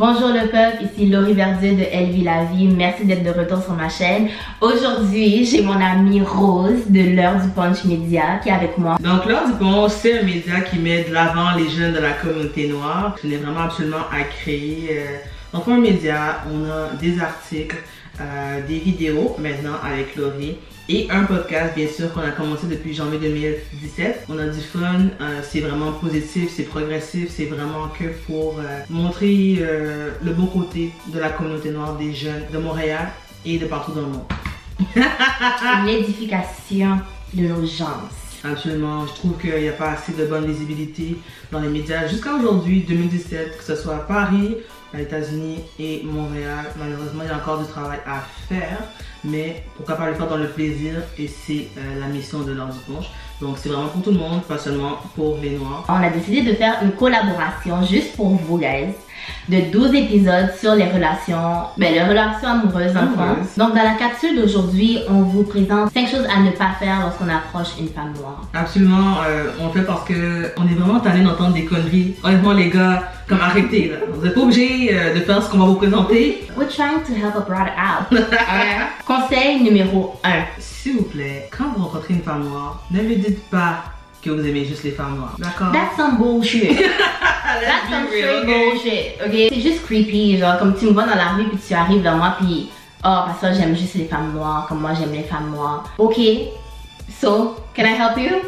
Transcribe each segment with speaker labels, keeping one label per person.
Speaker 1: Bonjour le peuple, ici Laurie Verdier de Elle vit la vie. Merci d'être de retour sur ma chaîne. Aujourd'hui, j'ai mon amie Rose de l'Heure du Punch Média qui est avec moi.
Speaker 2: Donc l'Heure du Punch, c'est un média qui met de l'avant les jeunes de la communauté noire. Je n'ai vraiment absolument à créer. Donc un média, on a des articles, des vidéos maintenant avec Laurie. Et un podcast, bien sûr, qu'on a commencé depuis janvier 2017. On a du fun, c'est vraiment positif, c'est progressif, c'est vraiment que pour montrer le beau côté de la communauté noire des jeunes de Montréal et de partout dans le monde.
Speaker 1: L'édification de nos gens.
Speaker 2: Absolument, je trouve qu'il n'y a pas assez de bonne visibilité dans les médias. Jusqu'à aujourd'hui, 2017, que ce soit à Paris, aux États-Unis et Montréal, malheureusement, il y a encore du travail à faire. Mais pourquoi pas le faire dans le plaisir, et c'est la mission de l'Heure du Punch. Donc c'est vraiment pour tout le monde, pas seulement pour les Noirs.
Speaker 1: On a décidé de faire une collaboration juste pour vous guys, de 12 épisodes sur les relations amoureuses dans le fond. Donc dans la capsule d'aujourd'hui, on vous présente 5 choses à ne pas faire lorsqu'on approche une femme noire.
Speaker 2: Absolument, on le fait parce que on est vraiment tanné d'entendre des conneries. Honnêtement les gars, comme arrêtez là. Vous n'êtes pas obligés de faire ce qu'on va vous présenter.
Speaker 1: We're trying to help a brother out. Conseil numéro 1.
Speaker 2: S'il vous plaît, quand vous rencontrez une femme noire, ne lui dites pas que vous aimez juste les femmes noires. D'accord?
Speaker 1: That's some bullshit. That's some straight bullshit. Ok? C'est juste creepy. Genre, comme tu me vois dans la rue puis tu arrives vers moi puis oh, parce que j'aime juste les femmes noires, comme moi j'aime les femmes noires. Ok? So, can I help you?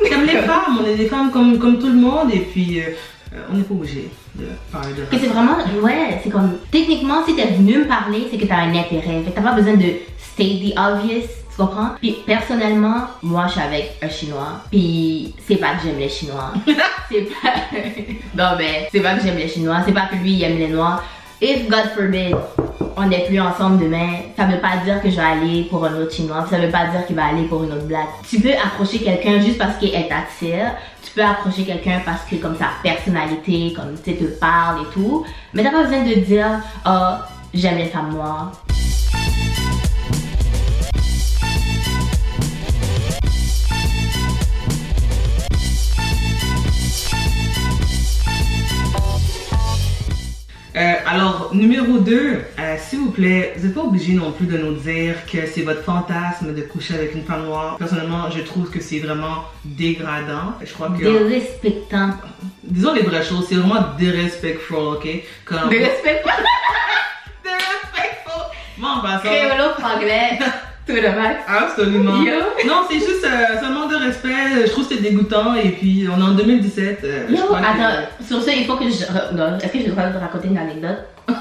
Speaker 2: Comme les femmes, on est des femmes comme tout le monde et puis on n'est pas obligé de parler de
Speaker 1: Et c'est vraiment, ouais, c'est comme, techniquement, si t'es venu me parler, c'est que t'as un intérêt. Fait que t'as pas besoin de state the obvious, tu comprends? Puis personnellement, moi je suis avec un Chinois, puis c'est pas que j'aime les Chinois. C'est pas... Non mais, c'est pas que j'aime les Chinois, c'est pas que lui il aime les Noirs. If God forbid, on n'est plus ensemble demain, ça veut pas dire que je vais aller pour un autre Chinois, ça veut pas dire qu'il va aller pour une autre blague. Tu peux approcher quelqu'un juste parce qu'elle t'attire, tu peux approcher quelqu'un parce que comme sa personnalité, comme tu sais, te parle et tout, mais t'as pas besoin de dire « Oh, j'aime les femmes noires ».
Speaker 2: Alors, numéro 2, s'il vous plaît, vous n'êtes pas obligé non plus de nous dire que c'est votre fantasme de coucher avec une femme noire. Personnellement, je trouve que c'est vraiment dégradant. Je crois que...
Speaker 1: Dérespectant.
Speaker 2: Disons les vraies choses, c'est vraiment disrespectful, ok? Comme...
Speaker 1: Dérespectant.
Speaker 2: Disrespectful! Bon, bah ça...
Speaker 1: Créole franglais. Tout le max.
Speaker 2: Absolument.
Speaker 1: Yo.
Speaker 2: Non, c'est juste un manque de respect. Je trouve que c'est dégoûtant. Et puis, on est en 2017.
Speaker 1: Yo, attends, sur ce, il faut que je... Non, est-ce que je dois te raconter une anecdote? Faut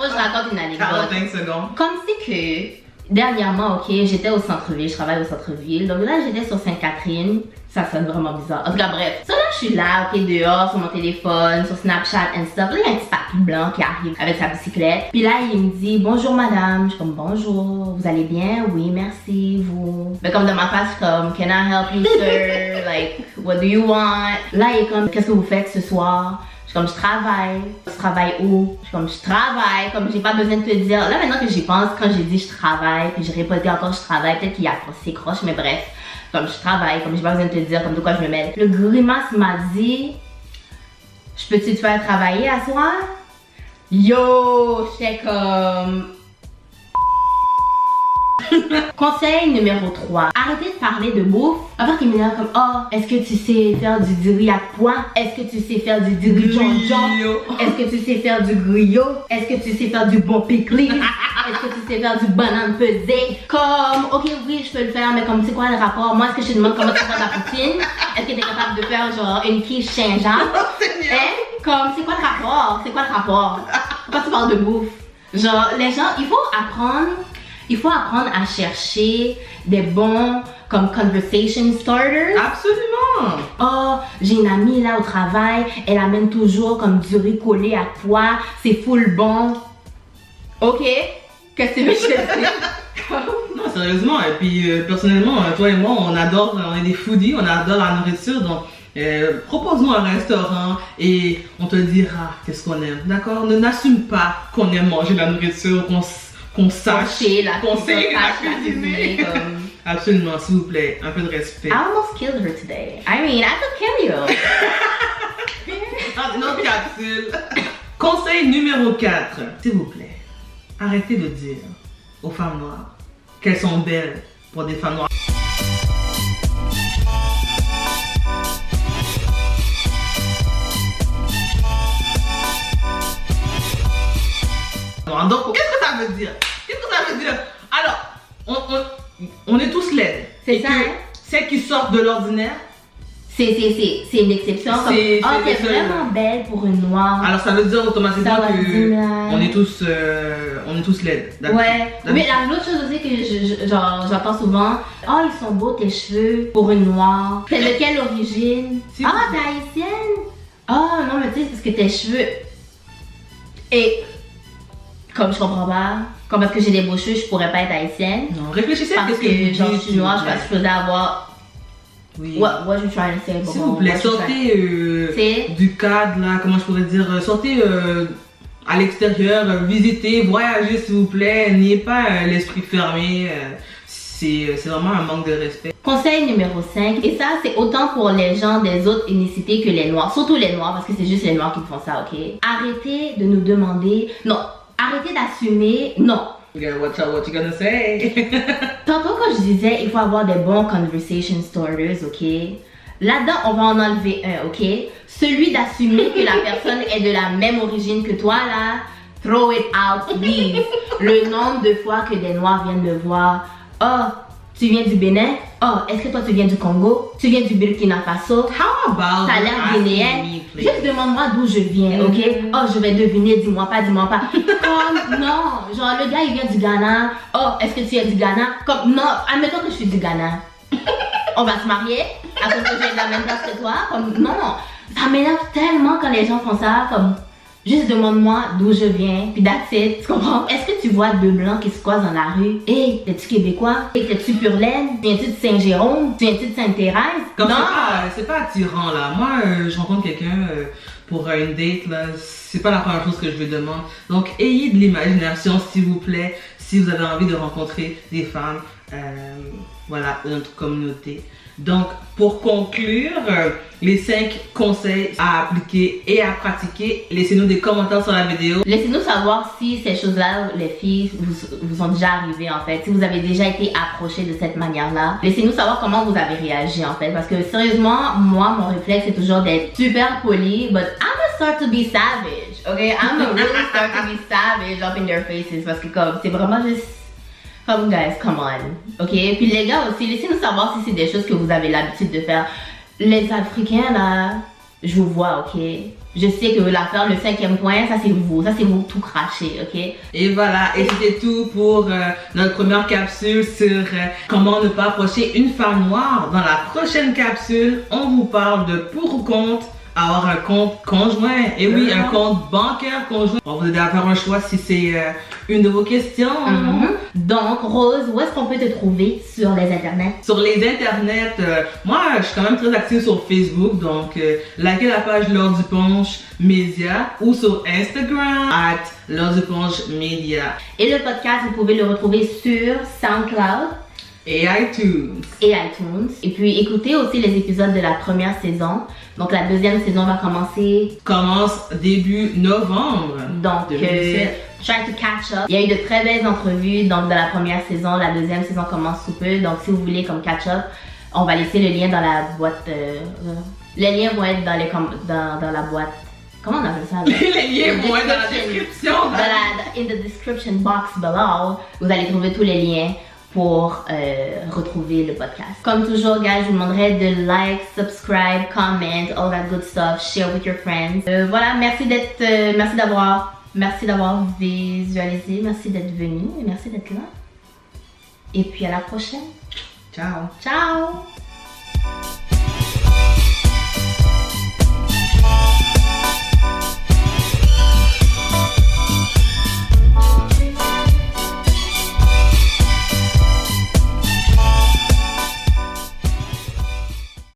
Speaker 1: que je raconte une anecdote.
Speaker 2: 45 secondes.
Speaker 1: Comme c'est que, dernièrement, ok, j'étais au centre-ville, je travaille au centre-ville. Donc là, j'étais sur Sainte-Catherine. Ça sonne vraiment bizarre. En tout cas, bref. So là, je suis là, ok, dehors, sur mon téléphone, sur Snapchat and stuff. Là, il y a un petit papy blanc qui arrive avec sa bicyclette. Puis là, il me dit, bonjour madame. Je suis comme, bonjour, vous allez bien? Oui, merci, vous. Mais comme dans ma face, je suis comme, can I help you, sir? Like, what do you want? Là, il est comme, qu'est-ce que vous faites ce soir? Je suis comme, je travaille. Tu travailles où? Je suis comme, je travaille. Comme, j'ai pas besoin de te dire. Là, maintenant que j'y pense, quand j'ai dit je travaille, puis j'ai répété encore je travaille, peut-être qu'il y a ses croches, mais bref. Comme je travaille, comme j'ai pas besoin de te dire comme de quoi je me mêle. Le grimace m'a dit, je peux-tu te faire travailler à soir? Yo, j'étais comme... Conseil numéro 3. Arrêtez de parler de bouffe. Avant qu'il m'énerve comme, oh, est-ce que tu sais faire du riz à pois? Est-ce que tu sais faire du riz jonjon? Est-ce que tu sais faire du griot? Est-ce que tu sais faire du bon pickling? Est-ce que tu sais faire du banane pesée? Comme, ok, oui, je peux le faire, mais comme, c'est quoi le rapport? Moi, est-ce que je te demande comment tu fais de la poutine? Est-ce que tu es capable de faire, genre, une quiche Saint-Jean? Hein? Comme, c'est quoi le rapport? C'est quoi le rapport? Pourquoi tu parles de bouffe? Genre, les gens, il faut apprendre à chercher des bons, comme, conversation starters.
Speaker 2: Absolument!
Speaker 1: Oh, j'ai une amie là au travail, elle amène toujours comme du riz collé à pois, c'est full bon. Ok? Qu'est-ce que tu veux que je te dise?
Speaker 2: Non, sérieusement, et puis personnellement, toi et moi, on est des foodies, on adore la nourriture, donc propose-nous un restaurant et on te dira qu'est-ce qu'on aime, d'accord? Ne n'assume pas qu'on aime manger la nourriture, qu'on sache, qu'on sait la cuisiner. Absolument, s'il vous plaît, un peu de respect.
Speaker 1: I almost killed her today. I mean, I could kill you.
Speaker 2: Dans une autre capsule. Conseil numéro 4. S'il vous plaît, arrêtez de dire aux femmes noires qu'elles sont belles pour des femmes noires. Donc, qu'est-ce que ça veut dire? Qu'est-ce que ça veut dire? Alors, on est tous laides.
Speaker 1: C'est ça, hein?
Speaker 2: Celles qui sortent de l'ordinaire.
Speaker 1: C'est une exception. Oh, t'es vraiment belle pour une noire.
Speaker 2: Alors, ça veut dire automatiquement que on est tous laides.
Speaker 1: Ouais. Mais l'autre chose aussi que j'entends souvent, oh, ils sont beaux tes cheveux pour une noire. C'est de quelle origine? Ah, t'es haïtienne? Oh, non, mais tu sais, c'est parce que tes cheveux. Et. Comme je comprends pas, comme parce que j'ai des beaux cheveux, je pourrais pas être haïtienne.
Speaker 2: Non, réfléchissez à
Speaker 1: ce que genre je suis noire, je faisais avoir.
Speaker 2: Oui.
Speaker 1: What you trying to say?
Speaker 2: S'il vous plaît, sortez du cadre là, comment je pourrais dire, sortez à l'extérieur, visitez, voyagez s'il vous plaît, n'ayez pas l'esprit fermé. C'est vraiment un manque de respect.
Speaker 1: Conseil numéro 5, et ça c'est autant pour les gens des autres ethnicités que les noirs, surtout les noirs parce que c'est juste les noirs qui font ça, ok? Arrêtez de nous demander, non. Arrêtez d'assumer, non.
Speaker 2: Watch out what you gonna say.
Speaker 1: Tantôt quand je disais, il faut avoir des bons conversation starters, ok? Là-dedans, on va en enlever un, ok? Celui d'assumer que la personne est de la même origine que toi, là, throw it out, please. Le nombre de fois que des noirs viennent me voir, oh, tu viens du Bénin? Oh, est-ce que toi tu viens du Congo? Tu viens du Burkina Faso?
Speaker 2: How about
Speaker 1: t'as l'air guinéen? Juste demande-moi d'où je viens, ok? Oh, je vais deviner, dis-moi pas. Comme, non, genre le gars il vient du Ghana. Oh, est-ce que tu es du Ghana? Comme, non, admettons que je suis du Ghana. On va se marier à cause que j'ai de la même place que toi? Comme, non, ça m'énerve tellement quand les gens font ça, comme... Juste demande-moi d'où je viens, puis that's it, tu comprends? Est-ce que tu vois deux blancs qui se croisent dans la rue? Hey, es-tu québécois? Hey, t'es-tu pure laine? Viens-tu de Saint-Jérôme? Viens-tu de Sainte-Thérèse?
Speaker 2: Non! C'est pas attirant là. Moi, je rencontre quelqu'un pour une date là, c'est pas la première chose que je lui demande. Donc, ayez de l'imagination s'il vous plaît, si vous avez envie de rencontrer des femmes, voilà, de notre communauté. Donc, pour conclure, les 5 conseils à appliquer et à pratiquer, laissez-nous des commentaires sur la vidéo.
Speaker 1: Laissez-nous savoir si ces choses-là, les filles, vous sont déjà arrivées en fait. Si vous avez déjà été approchées de cette manière-là. Laissez-nous savoir comment vous avez réagi en fait. Parce que sérieusement, moi, mon réflexe c'est toujours d'être super poli. But I'm gonna start to be savage, ok? I'm gonna really start to be savage up in their faces. Parce que comme, c'est vraiment juste... Comme guys, come on, ok? Puis les gars aussi, laissez-nous savoir si c'est des choses que vous avez l'habitude de faire. Les Africains là, je vous vois, ok? Je sais que l'affaire, le 5e point, ça c'est vous tout craché, ok?
Speaker 2: Et voilà, et c'était tout pour notre première capsule sur comment ne pas approcher une femme noire. Dans la prochaine capsule, on vous parle de pour ou contre avoir un compte conjoint. Et oui, un compte bancaire conjoint. On va vous aider à faire un choix si c'est une de vos questions.
Speaker 1: Donc, Rose, où est-ce qu'on peut te trouver sur les internets?
Speaker 2: Sur les internets, moi, je suis quand même très active sur Facebook. Donc, likez la page L'Heure du Punch Media ou sur Instagram @L'Heure du Punch Media.
Speaker 1: Et le podcast, vous pouvez le retrouver sur SoundCloud.
Speaker 2: Et iTunes.
Speaker 1: Et puis écoutez aussi les épisodes de la première saison. Donc la deuxième saison va
Speaker 2: commence début novembre.
Speaker 1: Donc try to catch up. Il y a eu de très belles entrevues donc de la première saison. La deuxième saison commence sous peu. Donc si vous voulez comme catch up, on va laisser le lien dans la boîte. Les liens vont être dans la boîte. Comment on appelle ça?
Speaker 2: Les liens vont être dans la description.
Speaker 1: In the description box below, vous allez trouver tous les liens pour retrouver le podcast. Comme toujours, guys, je vous demanderai de like, subscribe, comment, all that good stuff, share with your friends. Voilà, merci d'avoir visualisé, merci d'être venu et merci d'être là. Et puis à la prochaine.
Speaker 2: Ciao.
Speaker 1: Ciao.